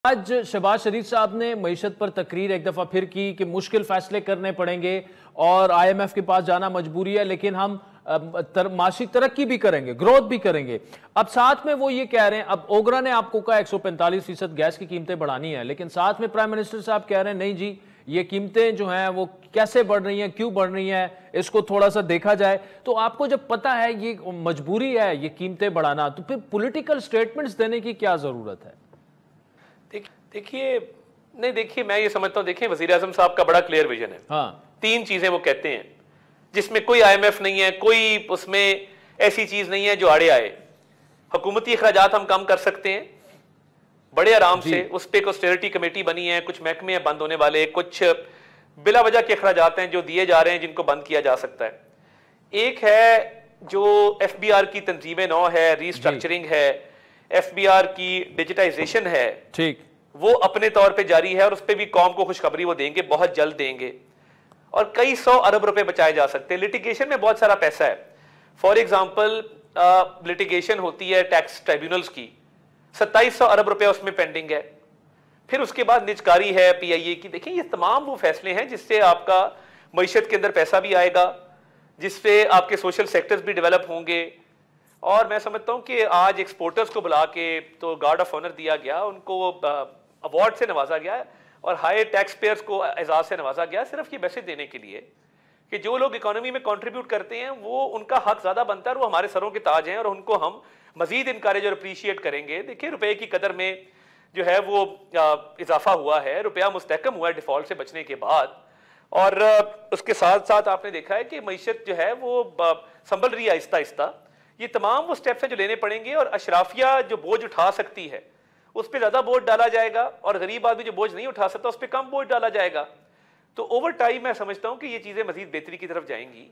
आज शहबाज शरीफ साहब ने मईशत पर तकरीर एक दफा फिर की कि मुश्किल फैसले करने पड़ेंगे और आईएमएफ के पास जाना मजबूरी है, लेकिन हम माशी तरक्की भी करेंगे, ग्रोथ भी करेंगे। अब साथ में वो ये कह रहे हैं, अब ओगरा ने आपको कहा 145% गैस की कीमतें बढ़ानी है, लेकिन साथ में प्राइम मिनिस्टर साहब कह रहे हैं नहीं जी, ये कीमतें जो हैं वो कैसे बढ़ रही हैं, क्यों बढ़ रही हैं, इसको थोड़ा सा देखा जाए। तो आपको जब पता है ये मजबूरी है ये कीमतें बढ़ाना, तो फिर पॉलिटिकल स्टेटमेंट्स देने की क्या जरूरत है? देखिए मैं ये समझता हूँ, देखिए वजीर आजम साहब का बड़ा क्लियर विजन है। हाँ, 3 चीजें वो कहते हैं जिसमें कोई आईएमएफ नहीं है, कोई उसमें ऐसी चीज नहीं है जो आड़े आए। हुकूमती अखराजात हम कम कर सकते हैं बड़े आराम से, उस पर एक ऑस्टेरिटी कमेटी बनी है, कुछ महकमे हैं बंद होने वाले, कुछ बिला वजह के अखराजात हैं जो दिए जा रहे हैं जिनको बंद किया जा सकता है। एक है जो एफबीआर की तंजीम नौ है, रीस्ट्रक्चरिंग है, एफबीआर की डिजिटाइजेशन है, ठीक, वो अपने तौर पे जारी है और उस पर भी कौम को खुशखबरी वो देंगे, बहुत जल्द देंगे और कई 100 अरब रुपए बचाए जा सकते हैं। लिटिगेशन में बहुत सारा पैसा है। फॉर एग्जांपल लिटिगेशन होती है टैक्स ट्राइब्यूनल्स की, 2700 अरब रुपए उसमें पेंडिंग है। फिर उसके बाद निजकारी है पीआईए की। देखिए ये तमाम वो फैसले हैं जिससे आपका मईशत के अंदर पैसा भी आएगा, जिससे आपके सोशल सेक्टर्स भी डेवलप होंगे। और मैं समझता हूं कि आज एक्सपोर्टर्स को बुला के तो गार्ड ऑफ ऑनर दिया गया, उनको अवार्ड से नवाजा गया और हाई टैक्स पेयर्स को एजाज से नवाजा गया, सिर्फ ये मैसेज देने के लिए कि जो लोग इकोनॉमी में कंट्रीब्यूट करते हैं वो उनका हक ज्यादा बनता है और वो हमारे सरों के ताज हैं और उनको हम मजीद इनकरेज और अप्रिशिएट करेंगे। देखिए रुपए की कदर में जो है वो इजाफा हुआ है, रुपया मुस्तहकम हुआ है डिफॉल्ट से बचने के बाद, और उसके साथ साथ आपने देखा है कि मईशत जो है वो संभल रही है आहिस्ता आहिस्ता। ये तमाम वो स्टेप्स हैं जो लेने पड़ेंगे और अशराफिया जो बोझ उठा सकती है उस पर ज्यादा बोझ डाला जाएगा और गरीब आदमी जो बोझ नहीं उठा सकता उस पर कम बोझ डाला जाएगा। तो ओवर टाइम मैं समझता हूं कि ये चीजें मजीद बेहतरी की तरफ जाएंगी।